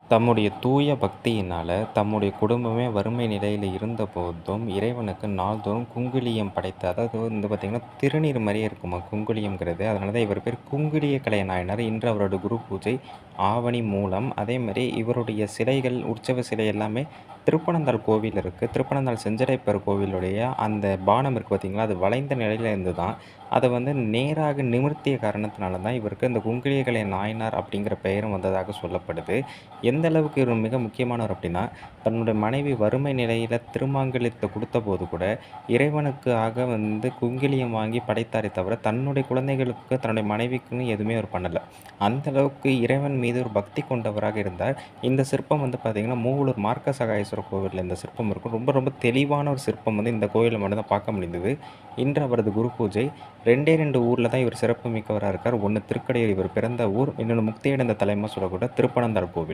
தம்முடைய தூய பக்தியினால, தம்முடைய குடும்பமே வறுமை நிலையில இருந்தபோதும், இறைவனுக்கு நாள்தோறும் குங்கிலியம் படைத்த அதாவது வந்து பார்த்தீங்கன்னா, திருநீர் மாரியே இருக்குமா குங்கிலியம்ங்கிறது. அதனால தான் இவர் பேர் குங்கிலிய கலைய நாயனார். இன்று அவரோட குரு பூஜை, ஆவணி மூலம். அதேமாரி இவருடைய சிலைகள், உற்சவ சிலை எல்லாமே திருப்பனந்தாள் கோவில் இருக்கு. திருப்பனந்தாள் செஞ்சடையப்பர் கோவிலுடைய அந்த பானம் இருக்கு பார்த்தீங்களா, அது வளைந்த நிலையில இருந்து தான் அத வந்து நேராக நிமிர்த்திய காரணத்தினால தான் இவருக்கு இந்த குங்கிலிய நாயனார் அப்படிங்கிற பெயரும் வந்ததாக சொல்லப்படுது. எந்த அளவுக்கு இவர் மிக முக்கியமானவர் அப்படின்னா, தன்னுடைய மனைவி வறுமை நிலையில திருமாங்கல்யத்த குடுத்தபோது கூட, இறைவனுக்காக வந்து குங்கிலியம் வாங்கி படைத்தாரே தவிர, தன்னுடைய குழந்தைகளுக்கு, தன்னுடைய மனைவிக்குன்னு எதுவுமே அவர் பண்ணல. அந்த அளவுக்கு இறைவன் மீது ஒரு பக்தி கொண்டவராக இருந்தார். இந்த சிற்பம் வந்து பார்த்தீங்கன்னா, மூவலூர் மார்க்க சகாயேஸ்வரர் கோவில்ல இந்த சிற்பம் இருக்கும். ரொம்ப ரொம்ப தெளிவான ஒரு சிற்பம் வந்து இந்த கோயில்ல மட்டும் தான் பார்க்க முடிந்தது. இன்று அவரது குரு பூஜை. 2 ஊர்ல தான் இவர் சிறப்பு மிக்கவரா இருக்கார். ஒண்ணு திருக்கடையூர் இவர் பிறந்த ஊர். இன்னொன்னு முக்தியடைந்த தலமா சொல்லக்கூட திருப்பனந்தாள் கோவில்.